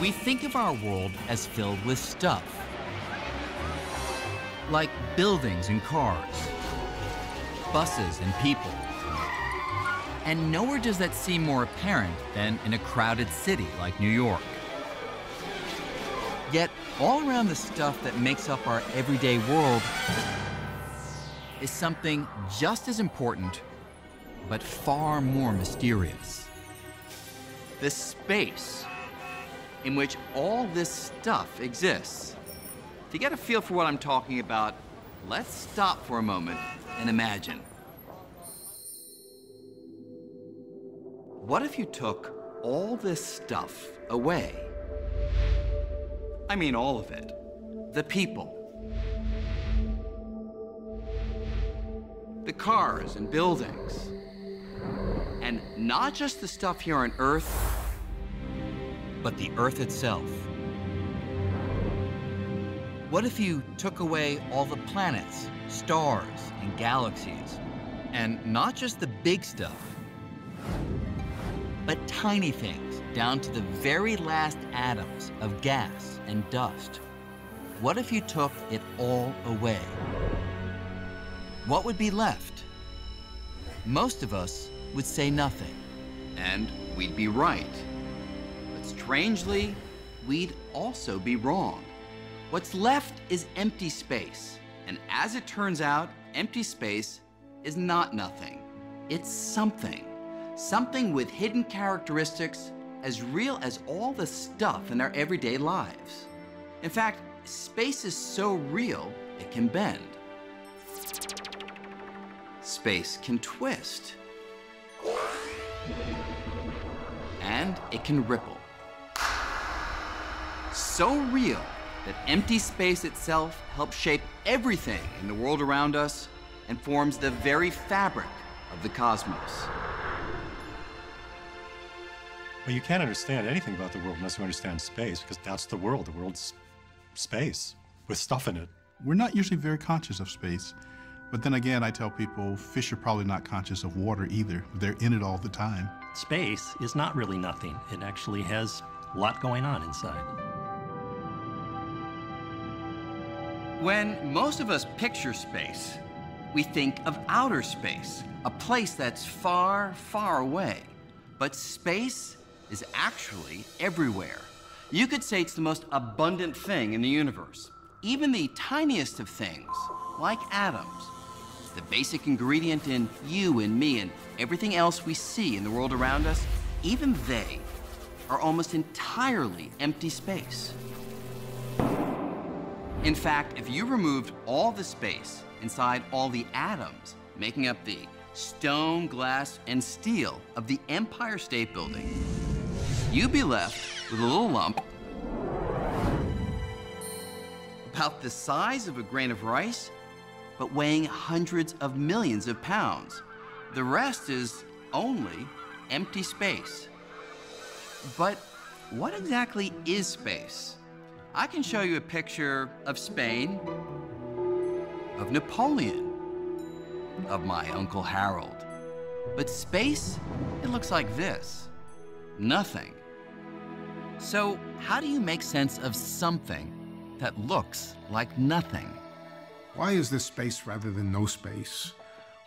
We think of our world as filled with stuff, like buildings and cars, buses and people. And nowhere does that seem more apparent than in a crowded city like New York. Yet, all around the stuff that makes up our everyday world is something just as important, but far more mysterious. The space in which all this stuff exists. To get a feel for what I'm talking about, let's stop for a moment and imagine. What if you took all this stuff away? I mean all of it. The people, the cars and buildings, and not just the stuff here on Earth, but the Earth itself. What if you took away all the planets, stars, and galaxies, and not just the big stuff, but tiny things down to the very last atoms of gas and dust? What if you took it all away? What would be left? Most of us would say nothing, and we'd be right. But strangely, we'd also be wrong. What's left is empty space, and as it turns out, empty space is not nothing. It's something. Something with hidden characteristics as real as all the stuff in our everyday lives. In fact, space is so real, it can bend. Space can twist. And it can ripple. So real that empty space itself helps shape everything in the world around us and forms the very fabric of the cosmos. Well, you can't understand anything about the world unless you understand space, because that's the world. The world's space with stuff in it. We're not usually very conscious of space. But then again, I tell people fish are probably not conscious of water either. They're in it all the time. Space is not really nothing. It actually has a lot going on inside. When most of us picture space, we think of outer space, a place that's far, far away. But space is actually everywhere. You could say it's the most abundant thing in the universe. Even the tiniest of things, like atoms, the basic ingredient in you and me and everything else we see in the world around us, even they are almost entirely empty space. In fact, if you removed all the space inside all the atoms making up the stone, glass, and steel of the Empire State Building, you'd be left with a little lump about the size of a grain of rice, but weighing hundreds of millions of pounds. The rest is only empty space. But what exactly is space? I can show you a picture of Spain, of Napoleon, of my Uncle Harold. But space, it looks like this. Nothing. So how do you make sense of something that looks like nothing? Why is there space rather than no space?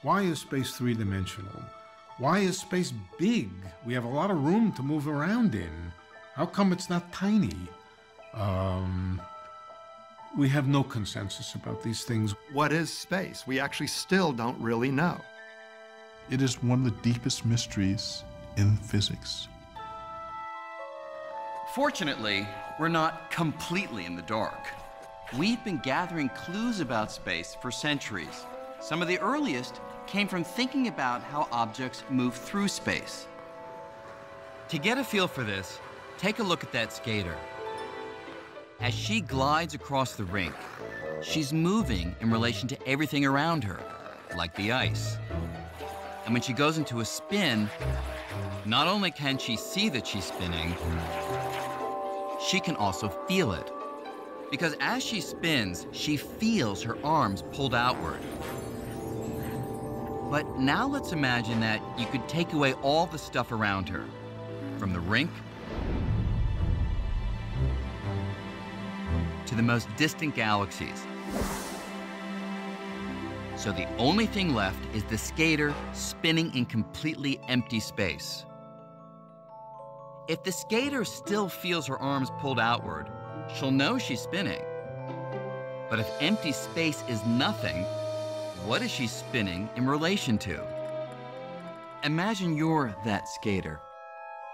Why is space three-dimensional? Why is space big? We have a lot of room to move around in. How come it's not tiny? We have no consensus about these things. What is space? We actually still don't really know. It is one of the deepest mysteries in physics. Fortunately, we're not completely in the dark. We've been gathering clues about space for centuries. Some of the earliest came from thinking about how objects move through space. To get a feel for this, take a look at that skater. As she glides across the rink, she's moving in relation to everything around her, like the ice. And when she goes into a spin, not only can she see that she's spinning, she can also feel it. Because as she spins, she feels her arms pulled outward. But now let's imagine that you could take away all the stuff around her, from the rink to the most distant galaxies. So the only thing left is the skater spinning in completely empty space. If the skater still feels her arms pulled outward, she'll know she's spinning. But if empty space is nothing, what is she spinning in relation to? Imagine you're that skater.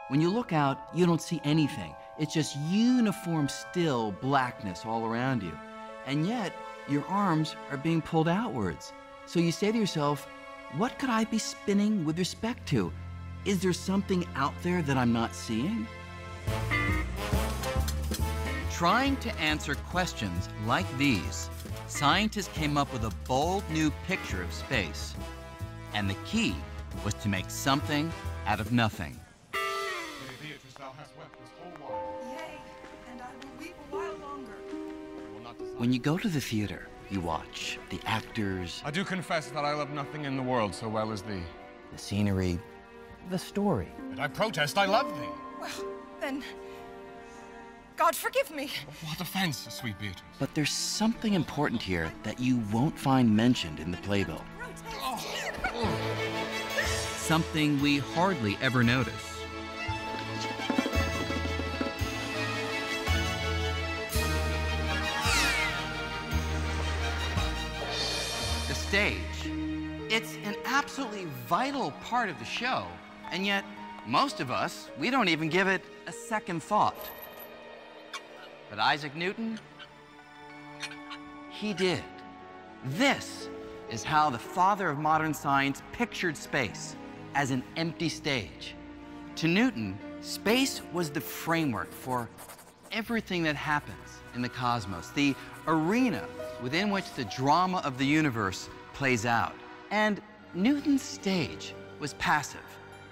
When you look out, you don't see anything. It's just uniform, still blackness all around you. And yet, your arms are being pulled outwards. So you say to yourself, what could I be spinning with respect to? Is there something out there that I'm not seeing? Trying to answer questions like these, scientists came up with a bold new picture of space. And the key was to make something out of nothing. Beatrice, thou hast wept this whole while. Yea, and I will weep a while longer. When you go to the theater, you watch the actors, I do confess that I love nothing in the world so well as thee. the scenery, the story. But I protest, I love thee. Well, then, God forgive me. What offense, sweet Beatrice? But there's something important here that you won't find mentioned in the playbill. Something we hardly ever notice. The stage. It's an absolutely vital part of the show, and yet most of us, we don't even give it a second thought. But Isaac Newton, he did. This is how the father of modern science pictured space, as an empty stage. To Newton, space was the framework for everything that happens in the cosmos, the arena within which the drama of the universe plays out. And Newton's stage was passive,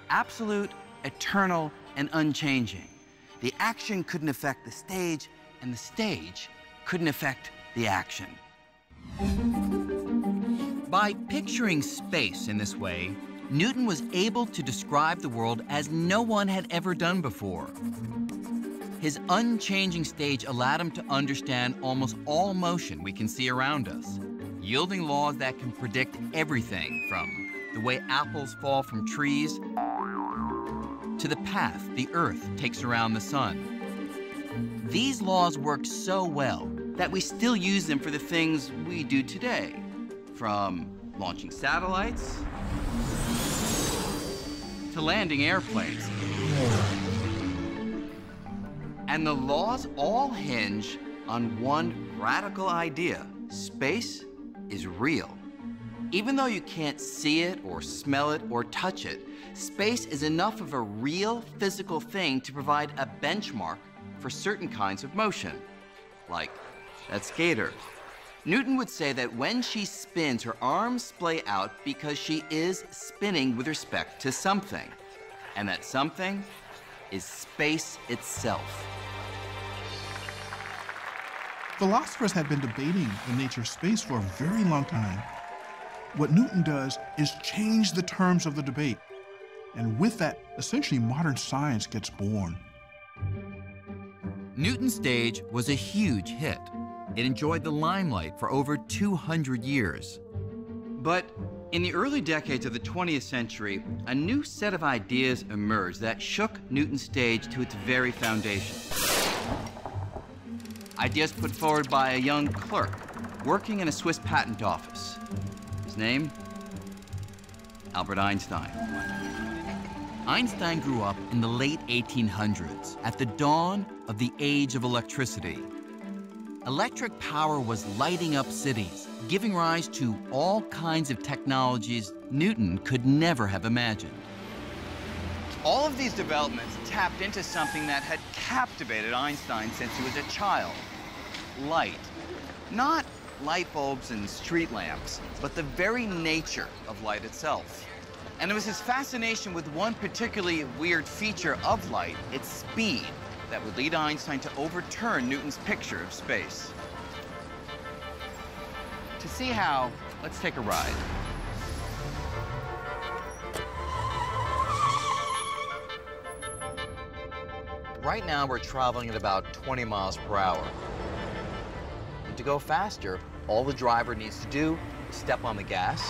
absolute, eternal, and unchanging. The action couldn't affect the stage, and the stage couldn't affect the action. By picturing space in this way, Newton was able to describe the world as no one had ever done before. His unchanging stage allowed him to understand almost all motion we can see around us, yielding laws that can predict everything from the way apples fall from trees to the path the Earth takes around the sun. These laws work so well that we still use them for the things we do today, from launching satellites to landing airplanes. And the laws all hinge on one radical idea: space is real. Even though you can't see it or smell it or touch it, space is enough of a real physical thing to provide a benchmark for certain kinds of motion, like that skater. Newton would say that when she spins, her arms splay out because she is spinning with respect to something, and that something is space itself. Philosophers have been debating the nature of space for a very long time. What Newton does is change the terms of the debate. And with that, essentially modern science gets born. Newton's stage was a huge hit. It enjoyed the limelight for over 200 years. But in the early decades of the 20th century, a new set of ideas emerged that shook Newton's stage to its very foundation. Ideas put forward by a young clerk working in a Swiss patent office. His name? Albert Einstein. Einstein grew up in the late 1800s, at the dawn of the age of electricity. Electric power was lighting up cities, giving rise to all kinds of technologies Newton could never have imagined. All of these developments tapped into something that had captivated Einstein since he was a child: light. Not light bulbs and street lamps, but the very nature of light itself. And it was his fascination with one particularly weird feature of light, its speed, that would lead Einstein to overturn Newton's picture of space. To see how, let's take a ride. Right now, we're traveling at about 20 miles per hour. to go faster, all the driver needs to do is step on the gas,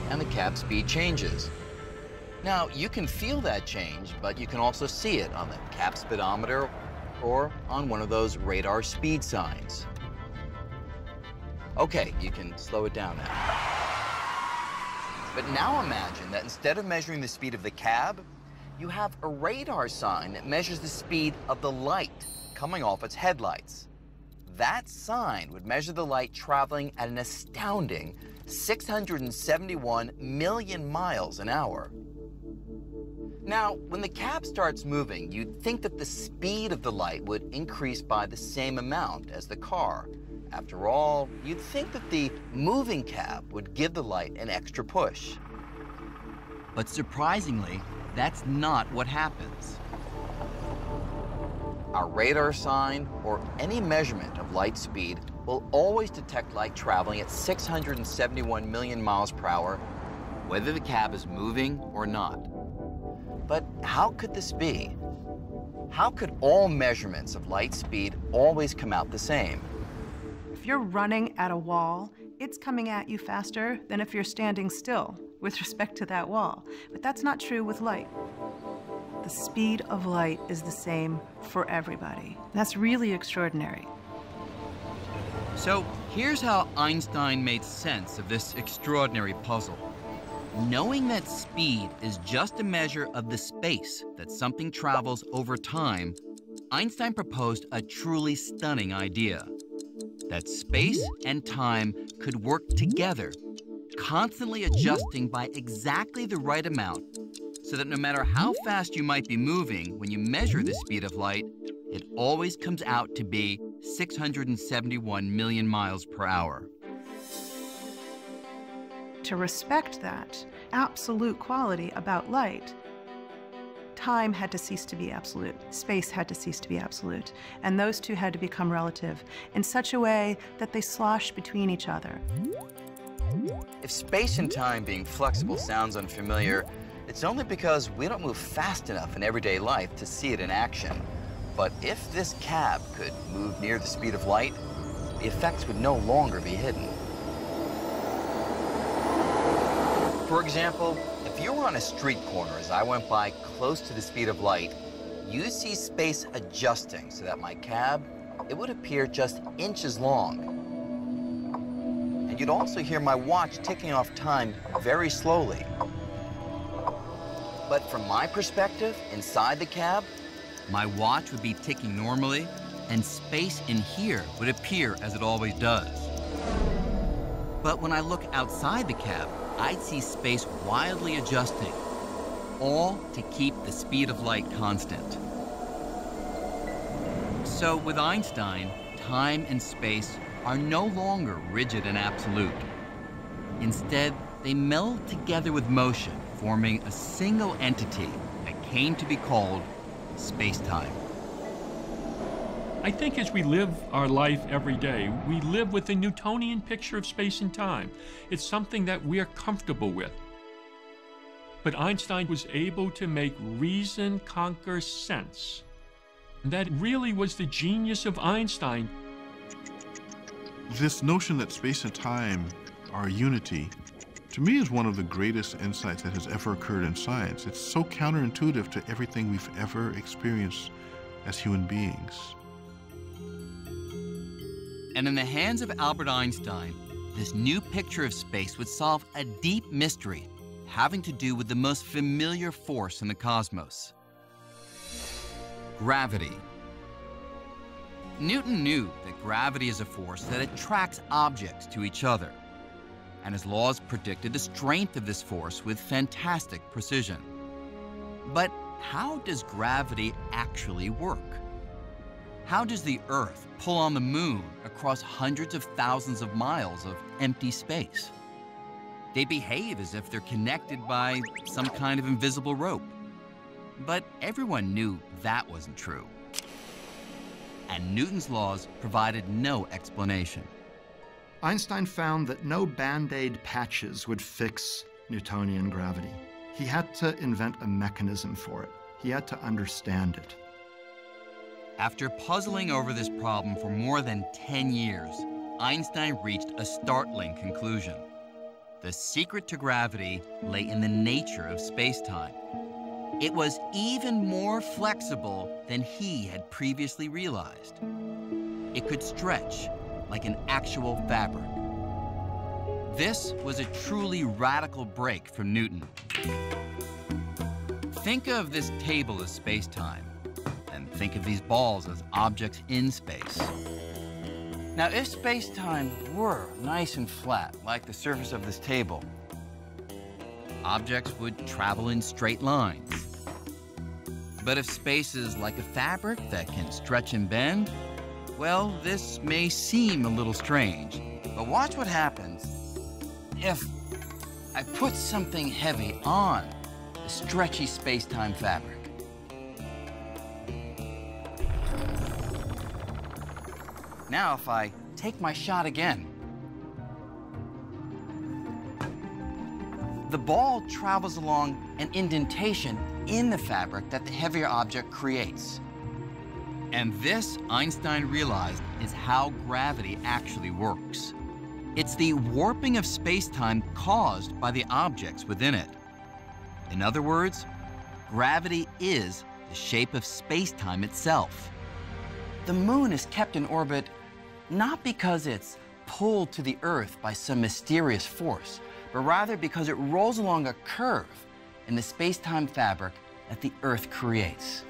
and the cab speed changes. Now, you can feel that change, but you can also see it on the cab speedometer or on one of those radar speed signs. Okay, you can slow it down now. But now imagine that instead of measuring the speed of the cab, you have a radar sign that measures the speed of the light coming off its headlights. That sign would measure the light traveling at an astounding 671 million miles an hour. Now, when the cab starts moving, you'd think that the speed of the light would increase by the same amount as the car. After all, you'd think that the moving cab would give the light an extra push. But surprisingly, that's not what happens. Our radar sign or any measurement of light speed will always detect light traveling at 671 million miles per hour, whether the cab is moving or not. But how could this be? How could all measurements of light speed always come out the same? If you're running at a wall, it's coming at you faster than if you're standing still with respect to that wall. But that's not true with light. The speed of light is the same for everybody. That's really extraordinary. So here's how Einstein made sense of this extraordinary puzzle. Knowing that speed is just a measure of the space that something travels over time, Einstein proposed a truly stunning idea. That space and time could work together, constantly adjusting by exactly the right amount, so that no matter how fast you might be moving when you measure the speed of light, it always comes out to be 671 million miles per hour. To respect that absolute quality about light, time had to cease to be absolute, space had to cease to be absolute, and those two had to become relative in such a way that they slosh between each other. If space and time being flexible sounds unfamiliar, it's only because we don't move fast enough in everyday life to see it in action. But if this cab could move near the speed of light, the effects would no longer be hidden. For example, if you were on a street corner as I went by close to the speed of light, you see space adjusting so that my cab, it would appear just inches long. And you'd also hear my watch ticking off time very slowly. But from my perspective, inside the cab, my watch would be ticking normally, and space in here would appear as it always does. But when I look outside the cab, I'd see space wildly adjusting, all to keep the speed of light constant. So with Einstein, time and space are no longer rigid and absolute. Instead, they meld together with motion, forming a single entity that came to be called space-time. I think as we live our life every day, we live with a Newtonian picture of space and time. It's something that we are comfortable with. But Einstein was able to make reason conquer sense. And that really was the genius of Einstein. This notion that space and time are unity, to me, is one of the greatest insights that has ever occurred in science. It's so counterintuitive to everything we've ever experienced as human beings. And in the hands of Albert Einstein, this new picture of space would solve a deep mystery having to do with the most familiar force in the cosmos: gravity. Newton knew that gravity is a force that attracts objects to each other, and his laws predicted the strength of this force with fantastic precision. But how does gravity actually work? How does the Earth pull on the moon across hundreds of thousands of miles of empty space? They behave as if they're connected by some kind of invisible rope. But everyone knew that wasn't true. And Newton's laws provided no explanation. Einstein found that no Band-Aid patches would fix Newtonian gravity. He had to invent a mechanism for it. He had to understand it. After puzzling over this problem for more than 10 years, Einstein reached a startling conclusion. The secret to gravity lay in the nature of space-time. It was even more flexible than he had previously realized. It could stretch like an actual fabric. This was a truly radical break from Newton. Think of this table as space-time, and think of these balls as objects in space. Now, if space-time were nice and flat, like the surface of this table, objects would travel in straight lines. But if space is like a fabric that can stretch and bend, well, this may seem a little strange. But watch what happens if I put something heavy on the stretchy space-time fabric. Now, if I take my shot again, the ball travels along an indentation in the fabric that the heavier object creates. And this, Einstein realized, is how gravity actually works. It's the warping of space-time caused by the objects within it. In other words, gravity is the shape of space-time itself. The moon is kept in orbit not because it's pulled to the Earth by some mysterious force, but rather because it rolls along a curve in the space-time fabric that the Earth creates.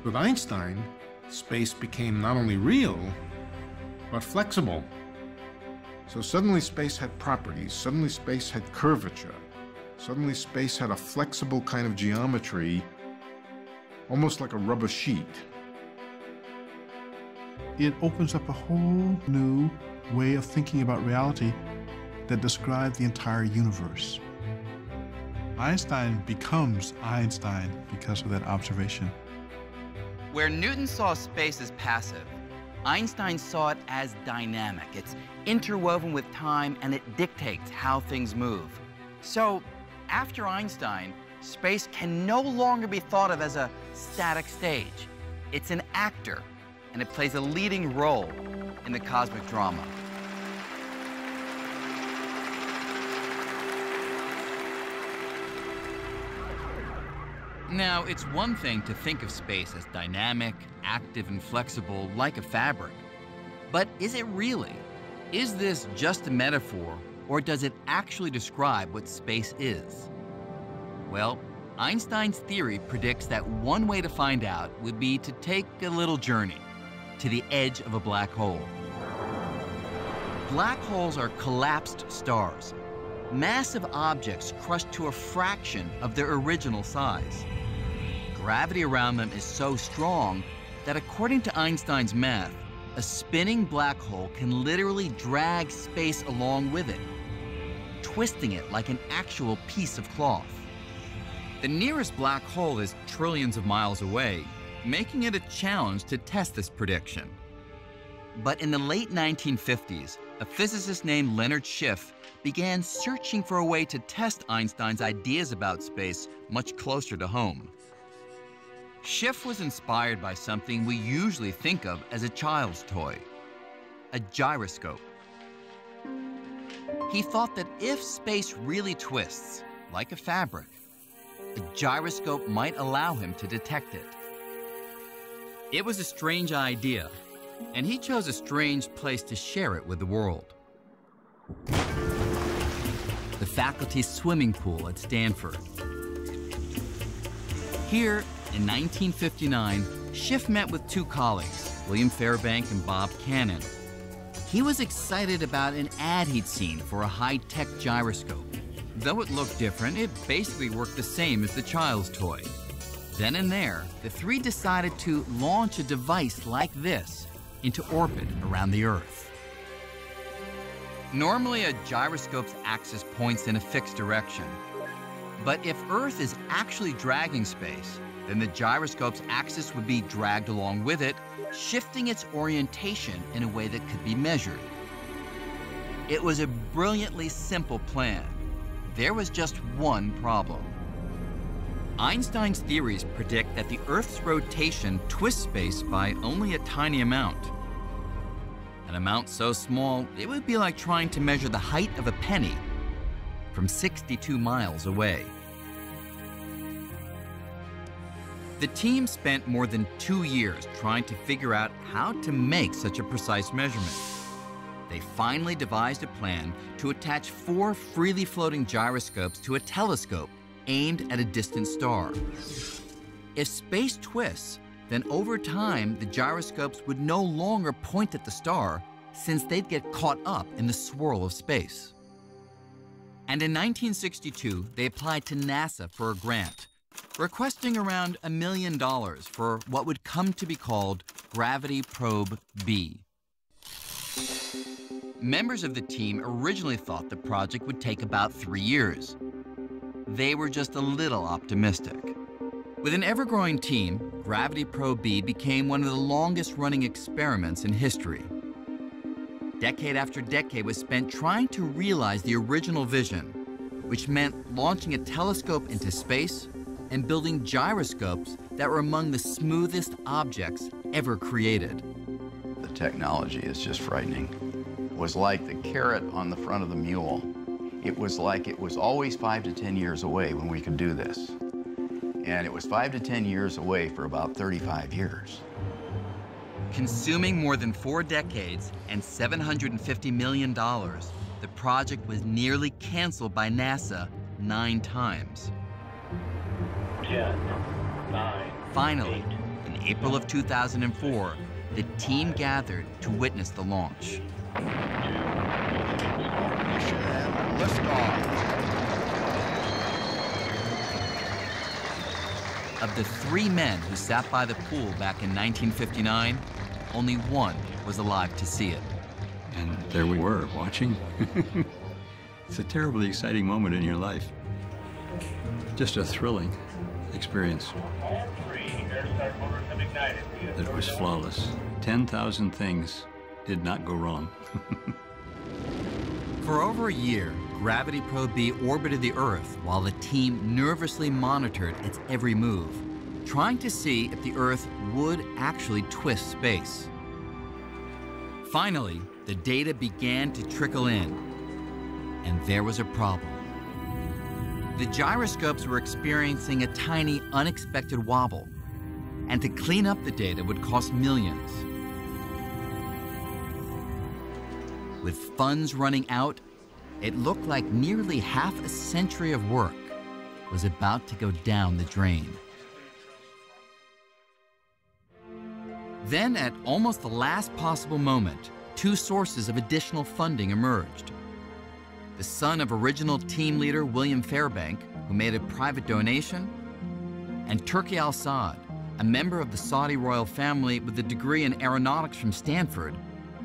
With Einstein, space became not only real, but flexible. So suddenly space had properties, suddenly space had curvature, suddenly space had a flexible kind of geometry, almost like a rubber sheet. It opens up a whole new way of thinking about reality that describes the entire universe. Einstein becomes Einstein because of that observation. Where Newton saw space as passive, Einstein saw it as dynamic. It's interwoven with time, and it dictates how things move. So, after Einstein, space can no longer be thought of as a static stage. It's an actor, and it plays a leading role in the cosmic drama. Now, it's one thing to think of space as dynamic, active, and flexible like a fabric. But is it really? Is this just a metaphor, or does it actually describe what space is? Well, Einstein's theory predicts that one way to find out would be to take a little journey to the edge of a black hole. Black holes are collapsed stars, massive objects crushed to a fraction of their original size. Gravity around them is so strong that, according to Einstein's math, a spinning black hole can literally drag space along with it, twisting it like an actual piece of cloth. The nearest black hole is trillions of miles away, making it a challenge to test this prediction. But in the late 1950s, a physicist named Leonard Schiff began searching for a way to test Einstein's ideas about space much closer to home. Schiff was inspired by something we usually think of as a child's toy, a gyroscope. He thought that if space really twists, like a fabric, a gyroscope might allow him to detect it. It was a strange idea, and he chose a strange place to share it with the world. The faculty's swimming pool at Stanford. Here, in 1959, Schiff met with two colleagues, William Fairbank and Bob Cannon. He was excited about an ad he'd seen for a high-tech gyroscope. Though it looked different, it basically worked the same as the child's toy. Then and there, the three decided to launch a device like this into orbit around the Earth. Normally, a gyroscope's axis points in a fixed direction. But if Earth is actually dragging space, then the gyroscope's axis would be dragged along with it, shifting its orientation in a way that could be measured. It was a brilliantly simple plan. There was just one problem. Einstein's theories predict that the Earth's rotation twists space by only a tiny amount. An amount so small, it would be like trying to measure the height of a penny from 62 miles away. The team spent more than 2 years trying to figure out how to make such a precise measurement. They finally devised a plan to attach 4 freely floating gyroscopes to a telescope aimed at a distant star. If space twists, then over time, the gyroscopes would no longer point at the star, since they'd get caught up in the swirl of space. And in 1962, they applied to NASA for a grant, requesting around $1 million for what would come to be called Gravity Probe B. Members of the team originally thought the project would take about 3 years. They were just a little optimistic. With an ever-growing team, Gravity Probe B became one of the longest-running experiments in history. Decade after decade was spent trying to realize the original vision, which meant launching a telescope into space and building gyroscopes that were among the smoothest objects ever created. The technology is just frightening. It was like the carrot on the front of the mule. It was like it was always 5 to 10 years away when we could do this. And it was 5 to 10 years away for about 35 years. Consuming more than 4 decades and $750 million, the project was nearly canceled by NASA 9 times. 10, 9, Finally, in April of 2004, the team gathered to witness the launch. Of the 3 men who sat by the pool back in 1959, only one was alive to see it. And there we were, watching. It's a terribly exciting moment in your life. Just a thrilling experience. It was flawless. 10,000 things did not go wrong. For over a year, Gravity Probe B orbited the Earth while the team nervously monitored its every move, trying to see if the Earth would actually twist space. Finally, the data began to trickle in, and there was a problem. The gyroscopes were experiencing a tiny, unexpected wobble, and to clean up the data would cost millions. With funds running out, it looked like nearly half a century of work was about to go down the drain. Then, at almost the last possible moment, 2 sources of additional funding emerged. The son of original team leader William Fairbank, who made a private donation, and Turki al-Saad, a member of the Saudi royal family with a degree in aeronautics from Stanford,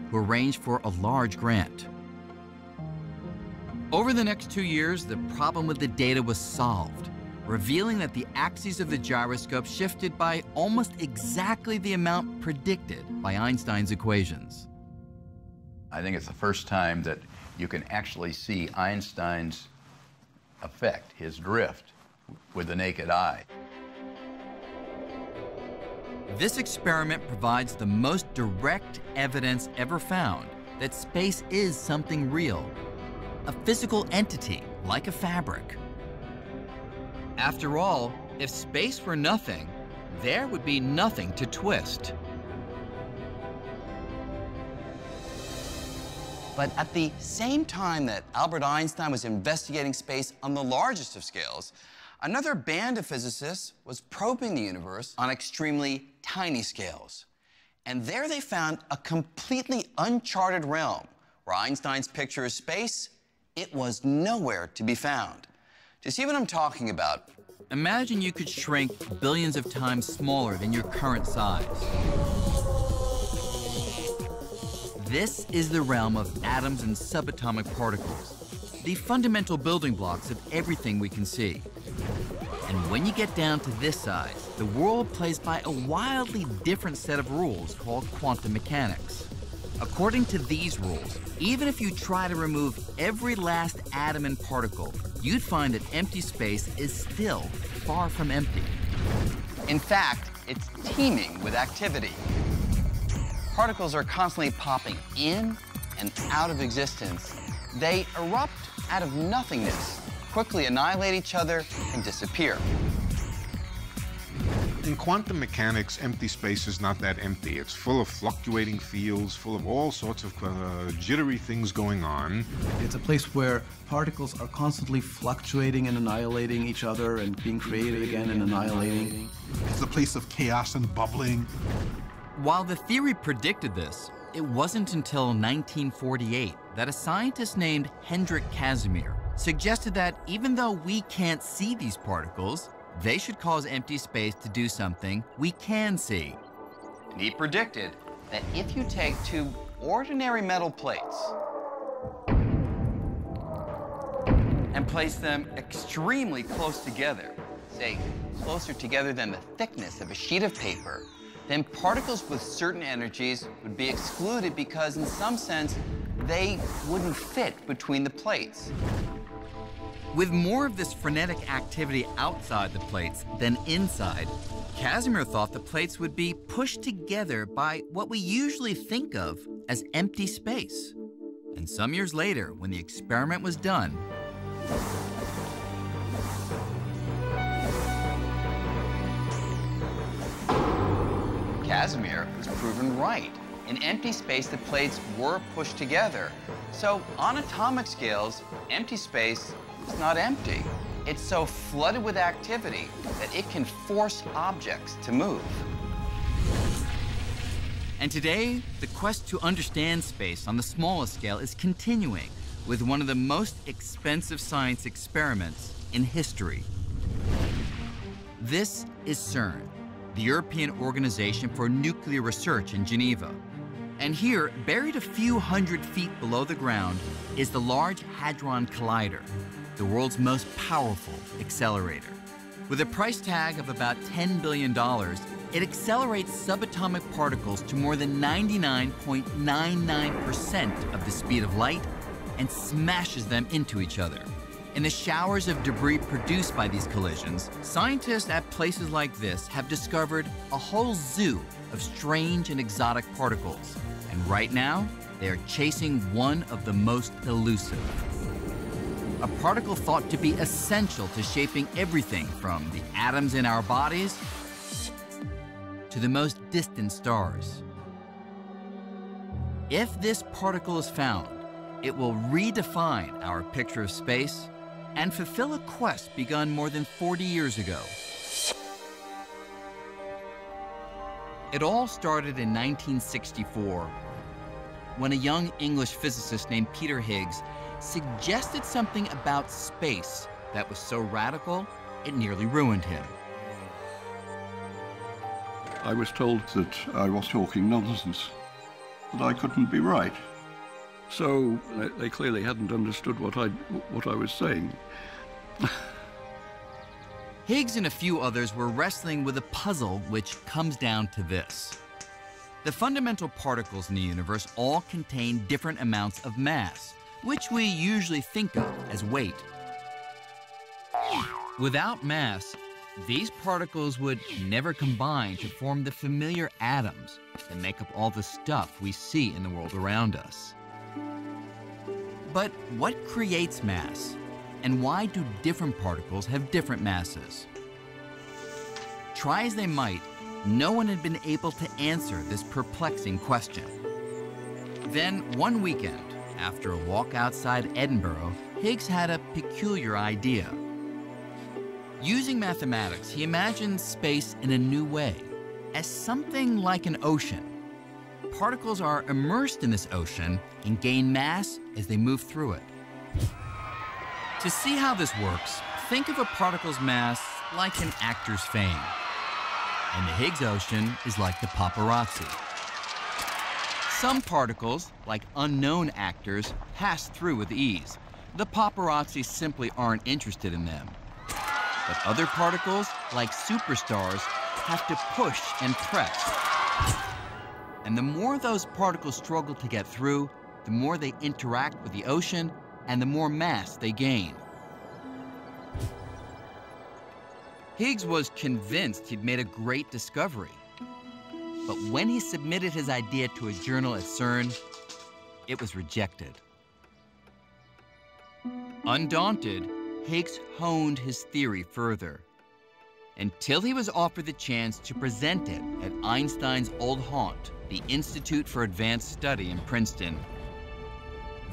who arranged for a large grant. Over the next 2 years, the problem with the data was solved, revealing that the axes of the gyroscope shifted by almost exactly the amount predicted by Einstein's equations. I think it's the first time that you can actually see Einstein's effect, his drift, with the naked eye. This experiment provides the most direct evidence ever found that space is something real, a physical entity like a fabric. After all, if space were nothing, there would be nothing to twist. But at the same time that Albert Einstein was investigating space on the largest of scales, another band of physicists was probing the universe on extremely tiny scales. And there they found a completely uncharted realm where Einstein's picture of space, it was nowhere to be found. Do you see what I'm talking about? Imagine you could shrink billions of times smaller than your current size. This is the realm of atoms and subatomic particles, the fundamental building blocks of everything we can see. And when you get down to this size, the world plays by a wildly different set of rules called quantum mechanics. According to these rules, even if you try to remove every last atom and particle, you'd find that empty space is still far from empty. In fact, it's teeming with activity. Particles are constantly popping in and out of existence. They erupt out of nothingness, quickly annihilate each other, and disappear. In quantum mechanics, empty space is not that empty. It's full of fluctuating fields, full of all sorts of jittery things going on. It's a place where particles are constantly fluctuating and annihilating each other and being created again and annihilating. It's a place of chaos and bubbling. While the theory predicted this, it wasn't until 1948 that a scientist named Hendrik Casimir suggested that even though we can't see these particles, they should cause empty space to do something we can see. And he predicted that if you take two ordinary metal plates and place them extremely close together, say closer together than the thickness of a sheet of paper, then particles with certain energies would be excluded because in some sense they wouldn't fit between the plates. With more of this frenetic activity outside the plates than inside, Casimir thought the plates would be pushed together by what we usually think of as empty space. And some years later, when the experiment was done, Casimir was proven right. In empty space, the plates were pushed together. So on atomic scales, empty space is not empty. It's so flooded with activity that it can force objects to move. And today, the quest to understand space on the smallest scale is continuing with one of the most expensive science experiments in history. This is CERN, the European Organization for Nuclear Research in Geneva. And here, buried a few hundred feet below the ground, is the Large Hadron Collider, the world's most powerful accelerator. With a price tag of about $10 billion, it accelerates subatomic particles to more than 99.99% of the speed of light and smashes them into each other. In the showers of debris produced by these collisions, scientists at places like this have discovered a whole zoo of strange and exotic particles. And right now, they are chasing one of the most elusive. A particle thought to be essential to shaping everything from the atoms in our bodies to the most distant stars. If this particle is found, it will redefine our picture of space and fulfill a quest begun more than 40 years ago. It all started in 1964 when a young English physicist named Peter Higgs suggested something about space that was so radical it nearly ruined him. I was told that I was talking nonsense, that I couldn't be right. So they clearly hadn't understood what I was saying. Higgs and a few others were wrestling with a puzzle which comes down to this. The fundamental particles in the universe all contain different amounts of mass, which we usually think of as weight. Without mass, these particles would never combine to form the familiar atoms that make up all the stuff we see in the world around us. But what creates mass? And why do different particles have different masses? Try as they might, no one had been able to answer this perplexing question. Then, one weekend, after a walk outside Edinburgh, Higgs had a peculiar idea. Using mathematics, he imagined space in a new way, as something like an ocean. Particles are immersed in this ocean and gain mass as they move through it. To see how this works, think of a particle's mass like an actor's fame. And the Higgs ocean is like the paparazzi. Some particles, like unknown actors, pass through with ease. The paparazzi simply aren't interested in them. But other particles, like superstars, have to push and press. And the more those particles struggle to get through, the more they interact with the ocean and the more mass they gain. Higgs was convinced he'd made a great discovery. But when he submitted his idea to a journal at CERN, it was rejected. Undaunted, Higgs honed his theory further, until he was offered the chance to present it at Einstein's old haunt, the Institute for Advanced Study in Princeton.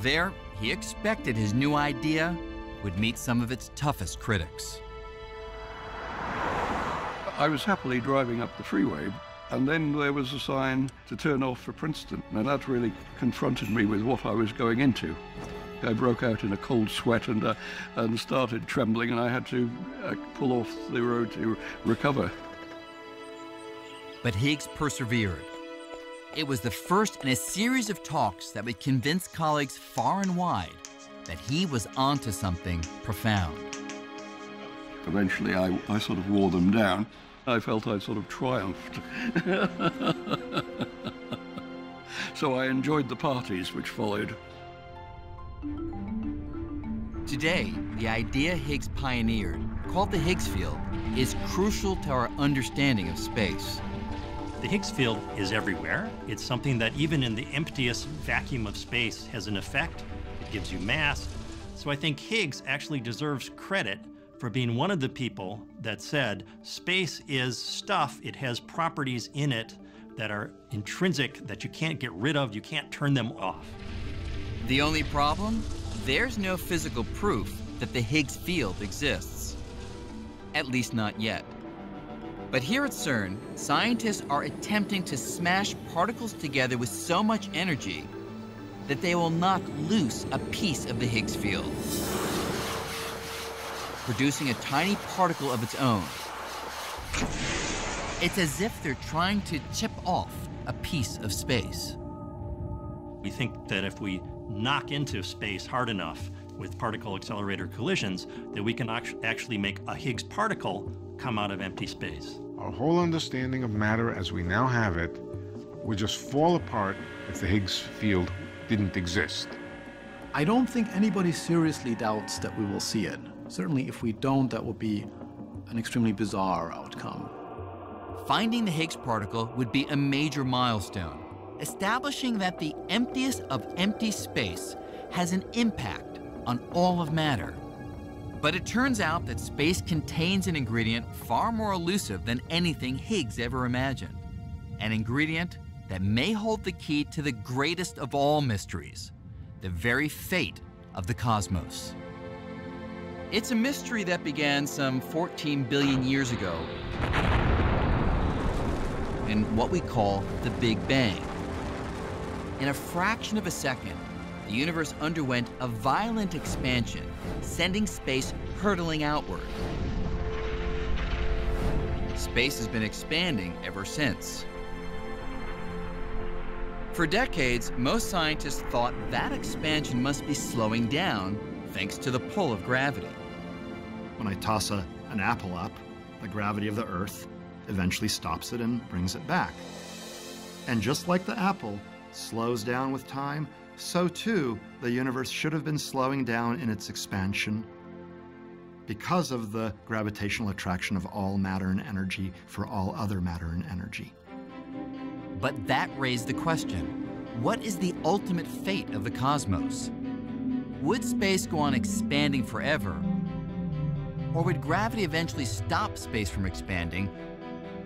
There, he expected his new idea would meet some of its toughest critics. I was happily driving up the freeway, and then there was a sign to turn off for Princeton, and that really confronted me with what I was going into. I broke out in a cold sweat and started trembling, and I had to pull off the road to recover. But Higgs persevered. It was the first in a series of talks that would convince colleagues far and wide that he was onto something profound. Eventually, I sort of wore them down. I felt I'd sort of triumphed. So I enjoyed the parties which followed. Today, the idea Higgs pioneered, called the Higgs field, is crucial to our understanding of space. The Higgs field is everywhere. It's something that even in the emptiest vacuum of space has an effect. It gives you mass. So I think Higgs actually deserves credit for being one of the people that said space is stuff. It has properties in it that are intrinsic, that you can't get rid of, you can't turn them off. The only problem? There's no physical proof that the Higgs field exists. At least not yet. But here at CERN, scientists are attempting to smash particles together with so much energy that they will knock loose a piece of the Higgs field, producing a tiny particle of its own. It's as if they're trying to chip off a piece of space. We think that if we knock into space hard enough with particle accelerator collisions, that we can actually make a Higgs particle come out of empty space. Our whole understanding of matter as we now have it would just fall apart if the Higgs field didn't exist. I don't think anybody seriously doubts that we will see it. Certainly if we don't, that would be an extremely bizarre outcome. Finding the Higgs particle would be a major milestone, establishing that the emptiest of empty space has an impact on all of matter. But it turns out that space contains an ingredient far more elusive than anything Higgs ever imagined. An ingredient that may hold the key to the greatest of all mysteries, the very fate of the cosmos. It's a mystery that began some 14 billion years ago in what we call the Big Bang. In a fraction of a second, the universe underwent a violent expansion, sending space hurtling outward. Space has been expanding ever since. For decades, most scientists thought that expansion must be slowing down thanks to the pull of gravity. When I toss an apple up, the gravity of the Earth eventually stops it and brings it back. And just like the apple slows down with time, so too the universe should have been slowing down in its expansion because of the gravitational attraction of all matter and energy for all other matter and energy. But that raised the question, what is the ultimate fate of the cosmos? Would space go on expanding forever? Or would gravity eventually stop space from expanding,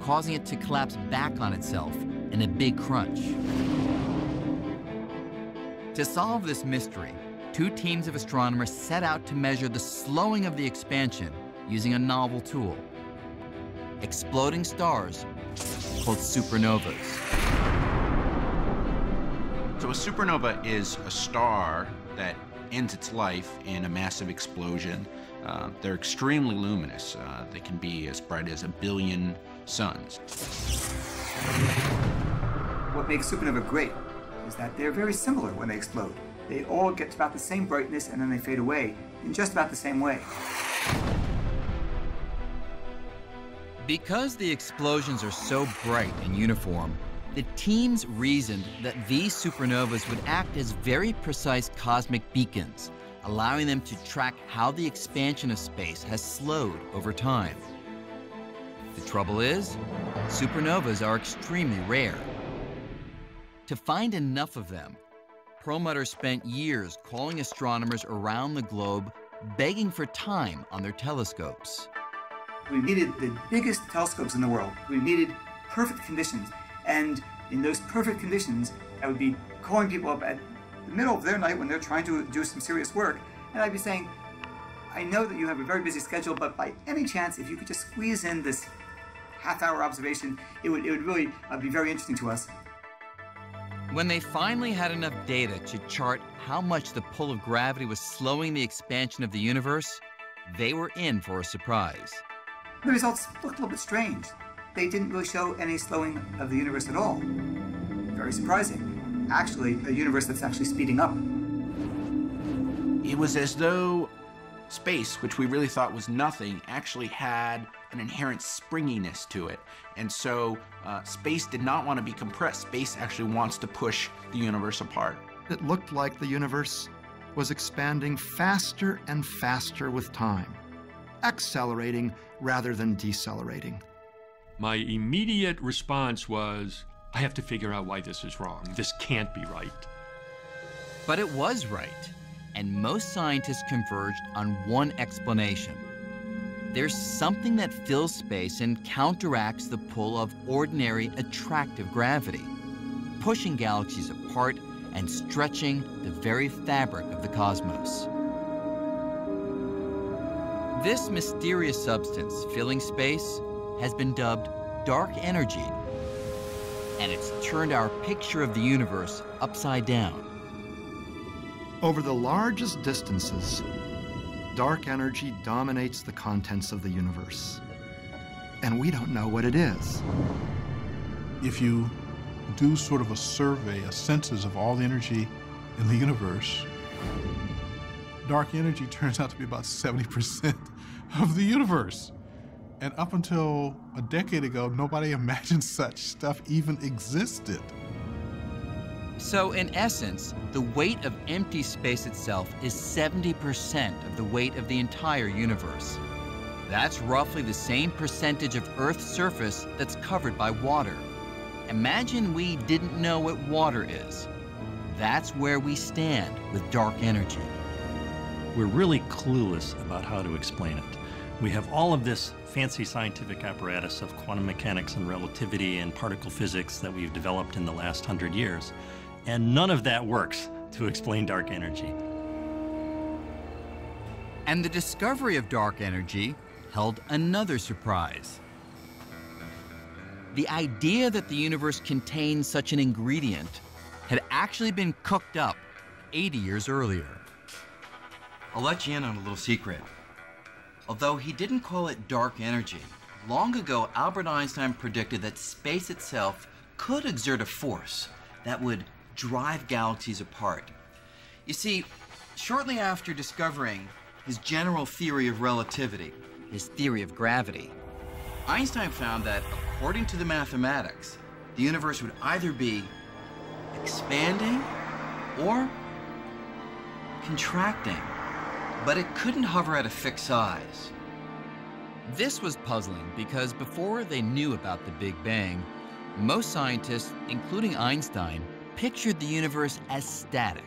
causing it to collapse back on itself in a big crunch? To solve this mystery, two teams of astronomers set out to measure the slowing of the expansion using a novel tool: exploding stars called supernovas. So a supernova is a star that ends its life in a massive explosion. They're extremely luminous. They can be as bright as 1 billion suns. What makes supernova great is that they're very similar when they explode. They all get to about the same brightness and then they fade away in just about the same way. Because the explosions are so bright and uniform, the teams reasoned that these supernovas would act as very precise cosmic beacons, allowing them to track how the expansion of space has slowed over time. The trouble is, supernovas are extremely rare. To find enough of them, Perlmutter spent years calling astronomers around the globe, begging for time on their telescopes. We needed the biggest telescopes in the world. We needed perfect conditions. And in those perfect conditions, I would be calling people up at the middle of their night when they're trying to do some serious work, and I'd be saying, I know that you have a very busy schedule, but by any chance, if you could just squeeze in this half-hour observation, it would really be very interesting to us. When they finally had enough data to chart how much the pull of gravity was slowing the expansion of the universe, they were in for a surprise. The results looked a little bit strange. They didn't really show any slowing of the universe at all. Very surprising. Actually, a universe that's actually speeding up. It was as though space, which we really thought was nothing, actually had an inherent springiness to it. And so space did not want to be compressed. Space actually wants to push the universe apart. It looked like the universe was expanding faster and faster with time, accelerating rather than decelerating. My immediate response was, I have to figure out why this is wrong. This can't be right. But it was right, and most scientists converged on one explanation. There's something that fills space and counteracts the pull of ordinary attractive gravity, pushing galaxies apart and stretching the very fabric of the cosmos. This mysterious substance filling space has been dubbed dark energy, and it's turned our picture of the universe upside down. Over the largest distances, dark energy dominates the contents of the universe, and we don't know what it is. If you do sort of a survey, a census of all the energy in the universe, dark energy turns out to be about 70% of the universe. And up until a decade ago, nobody imagined such stuff even existed. So in essence, the weight of empty space itself is 70% of the weight of the entire universe. That's roughly the same percentage of Earth's surface that's covered by water. Imagine we didn't know what water is. That's where we stand with dark energy. We're really clueless about how to explain it. We have all of this fancy scientific apparatus of quantum mechanics and relativity and particle physics that we've developed in the last 100 years, and none of that works to explain dark energy. And the discovery of dark energy held another surprise. The idea that the universe contains such an ingredient had actually been cooked up 80 years earlier. I'll let you in on a little secret. Although he didn't call it dark energy, long ago Albert Einstein predicted that space itself could exert a force that would drive galaxies apart. You see, shortly after discovering his general theory of relativity, his theory of gravity, Einstein found that, according to the mathematics, the universe would either be expanding or contracting, but it couldn't hover at a fixed size. This was puzzling because before they knew about the Big Bang, most scientists, including Einstein, pictured the universe as static,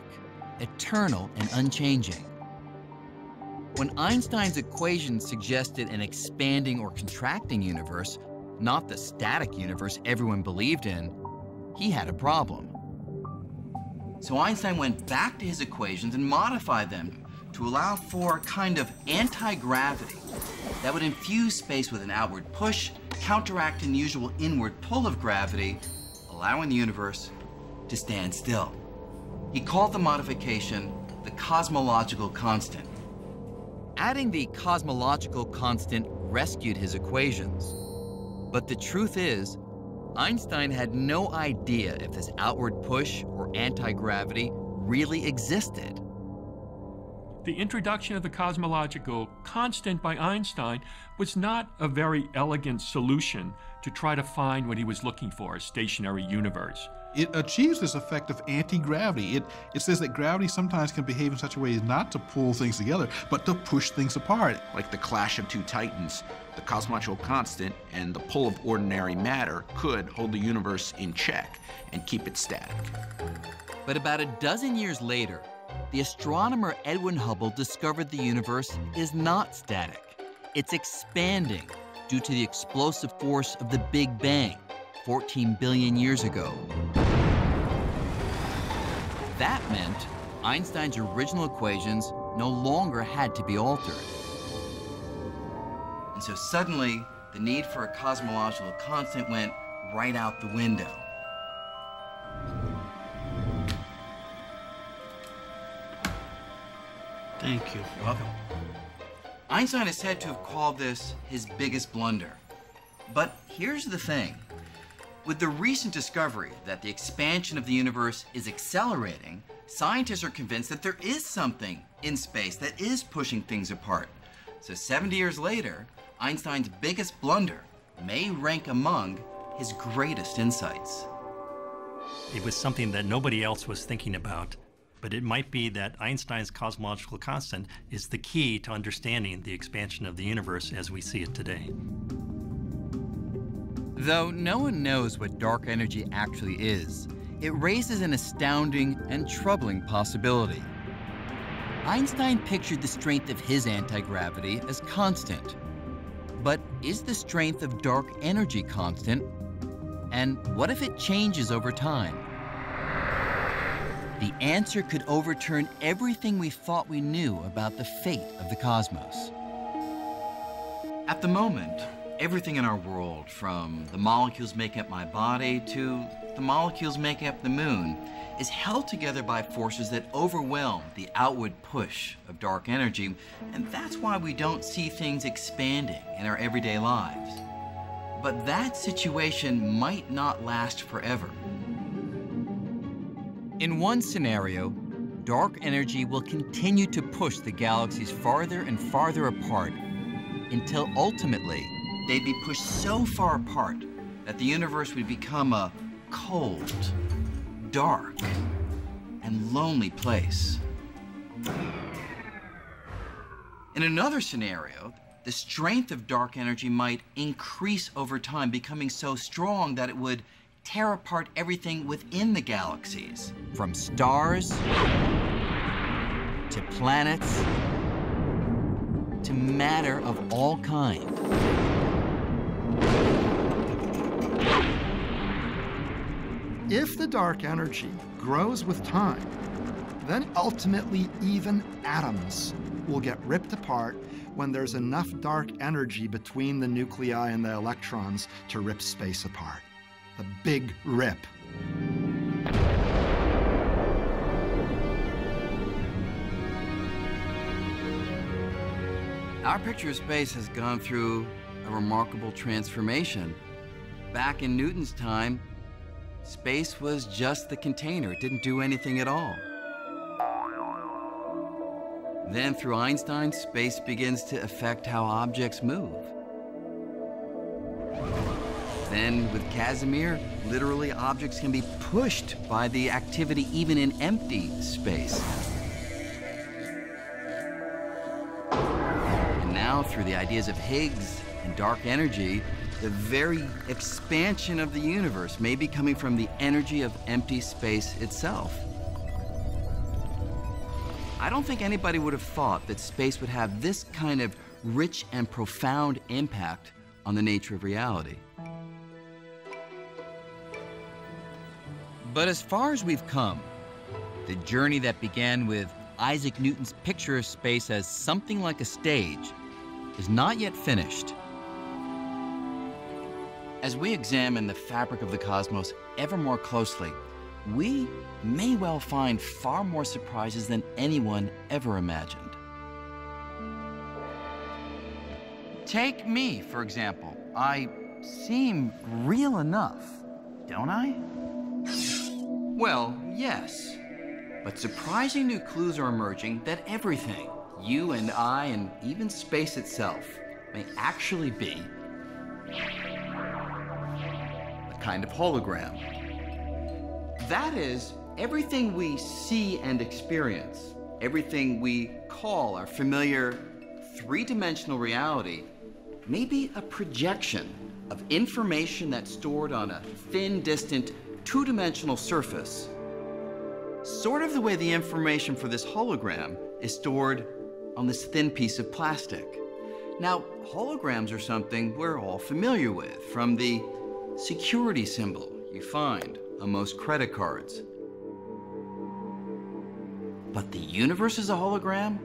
eternal and unchanging. When Einstein's equations suggested an expanding or contracting universe, not the static universe everyone believed in, he had a problem. So Einstein went back to his equations and modified them to allow for a kind of anti-gravity that would infuse space with an outward push, counteracting the usual inward pull of gravity, allowing the universe to stand still. He called the modification the cosmological constant. Adding the cosmological constant rescued his equations. But the truth is, Einstein had no idea if this outward push or anti-gravity really existed. The introduction of the cosmological constant by Einstein was not a very elegant solution to try to find what he was looking for, a stationary universe. It achieves this effect of anti-gravity. It says that gravity sometimes can behave in such a way as not to pull things together, but to push things apart. Like the clash of two titans, the cosmological constant and the pull of ordinary matter could hold the universe in check and keep it static. But about a dozen years later, the astronomer Edwin Hubble discovered the universe is not static. It's expanding due to the explosive force of the Big Bang 14 billion years ago. That meant Einstein's original equations no longer had to be altered. And so suddenly, the need for a cosmological constant went right out the window. Thank you. You're welcome. Einstein is said to have called this his biggest blunder. But here's the thing. With the recent discovery that the expansion of the universe is accelerating, scientists are convinced that there is something in space that is pushing things apart. So 70 years later, Einstein's biggest blunder may rank among his greatest insights. It was something that nobody else was thinking about, but it might be that Einstein's cosmological constant is the key to understanding the expansion of the universe as we see it today. Though no one knows what dark energy actually is, it raises an astounding and troubling possibility. Einstein pictured the strength of his anti-gravity as constant. But is the strength of dark energy constant? And what if it changes over time? The answer could overturn everything we thought we knew about the fate of the cosmos. At the moment, everything in our world, from the molecules making up my body to the molecules making up the moon, is held together by forces that overwhelm the outward push of dark energy, and that's why we don't see things expanding in our everyday lives. But that situation might not last forever. In one scenario, dark energy will continue to push the galaxies farther and farther apart until ultimately they'd be pushed so far apart that the universe would become a cold, dark, and lonely place. In another scenario, the strength of dark energy might increase over time, becoming so strong that it would tear apart everything within the galaxies, from stars to planets to matter of all kinds. If the dark energy grows with time, then ultimately even atoms will get ripped apart when there's enough dark energy between the nuclei and the electrons to rip space apart. The big rip. Our picture of space has gone through a remarkable transformation. Back in Newton's time, space was just the container. It didn't do anything at all. Then through Einstein, space begins to affect how objects move. Then with Casimir, literally objects can be pushed by the activity even in empty space. And now through the ideas of Higgs and dark energy, the very expansion of the universe may be coming from the energy of empty space itself. I don't think anybody would have thought that space would have this kind of rich and profound impact on the nature of reality. But as far as we've come, the journey that began with Isaac Newton's picture of space as something like a stage is not yet finished. As we examine the fabric of the cosmos ever more closely, we may well find far more surprises than anyone ever imagined. Take me, for example. I seem real enough, don't I? Well, yes. But surprising new clues are emerging that everything, you and I, and even space itself, may actually be a kind of hologram. That is, everything we see and experience, everything we call our familiar three-dimensional reality, may be a projection of information that's stored on a thin, distant, two-dimensional surface. Sort of the way the information for this hologram is stored on this thin piece of plastic. Now, holograms are something we're all familiar with, from the security symbol you find on most credit cards. But the universe is a hologram?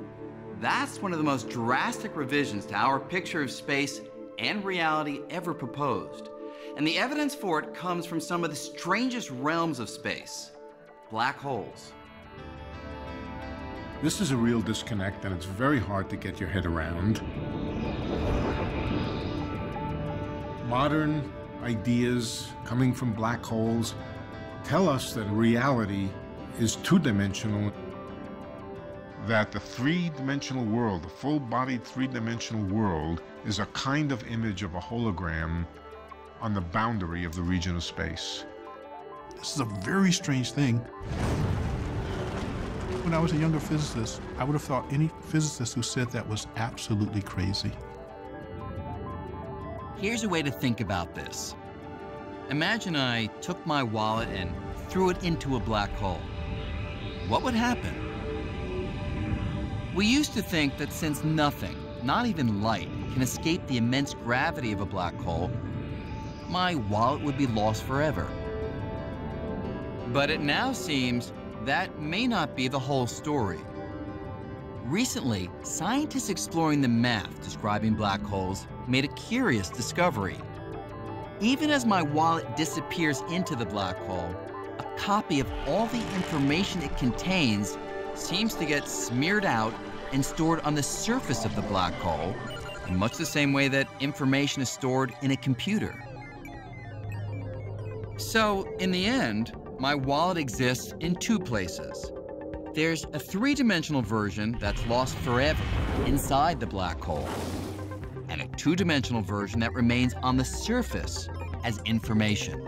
That's one of the most drastic revisions to our picture of space and reality ever proposed. And the evidence for it comes from some of the strangest realms of space, black holes. This is a real disconnect, and it's very hard to get your head around. Modern ideas coming from black holes tell us that reality is two-dimensional, that the three-dimensional world, the full-bodied three-dimensional world, is a kind of image of a hologram on the boundary of the region of space. This is a very strange thing. When I was a younger physicist, I would have thought any physicist who said that was absolutely crazy. Here's a way to think about this. Imagine I took my wallet and threw it into a black hole. What would happen? We used to think that since nothing, not even light, can escape the immense gravity of a black hole, my wallet would be lost forever. But it now seems that may not be the whole story. Recently, scientists exploring the math describing black holes made a curious discovery. Even as my wallet disappears into the black hole, a copy of all the information it contains seems to get smeared out and stored on the surface of the black hole, in much the same way that information is stored in a computer. So, in the end, my wallet exists in two places. There's a three-dimensional version that's lost forever inside the black hole, and a two-dimensional version that remains on the surface as information.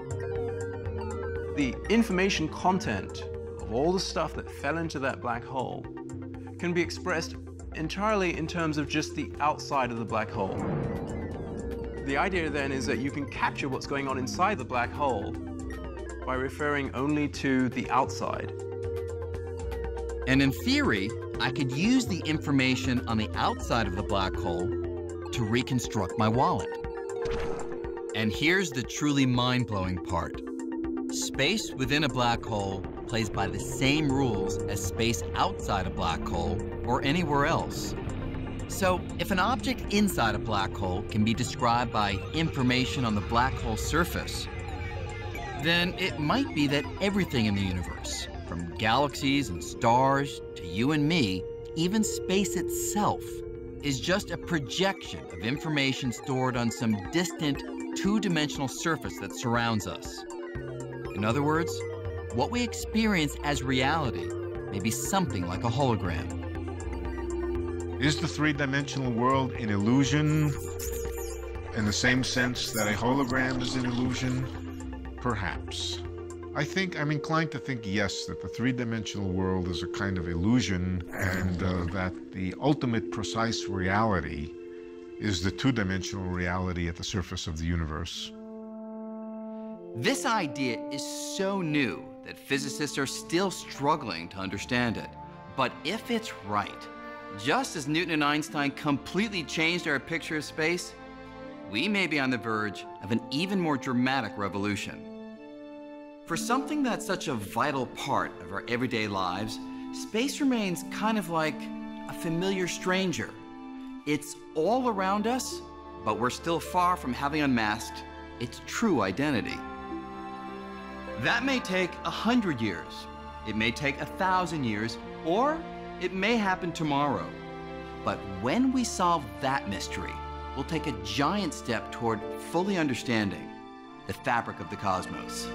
The information content of all the stuff that fell into that black hole can be expressed entirely in terms of just the outside of the black hole. The idea then is that you can capture what's going on inside the black hole by referring only to the outside. And in theory, I could use the information on the outside of the black hole to reconstruct my wallet. And here's the truly mind-blowing part. Space within a black hole plays by the same rules as space outside a black hole or anywhere else. So if an object inside a black hole can be described by information on the black hole surface, then it might be that everything in the universe, from galaxies and stars to you and me, even space itself, is just a projection of information stored on some distant two-dimensional surface that surrounds us. In other words, what we experience as reality may be something like a hologram. Is the three-dimensional world an illusion in the same sense that a hologram is an illusion? Perhaps. I'm inclined to think yes, that the three-dimensional world is a kind of illusion, and that the ultimate precise reality is the two-dimensional reality at the surface of the universe. This idea is so new that physicists are still struggling to understand it. But if it's right, just as Newton and Einstein completely changed our picture of space, we may be on the verge of an even more dramatic revolution. For something that's such a vital part of our everyday lives, space remains kind of like a familiar stranger. It's all around us, but we're still far from having unmasked its true identity. That may take 100 years, it may take 1,000 years, or it may happen tomorrow. But when we solve that mystery, we'll take a giant step toward fully understanding the fabric of the cosmos.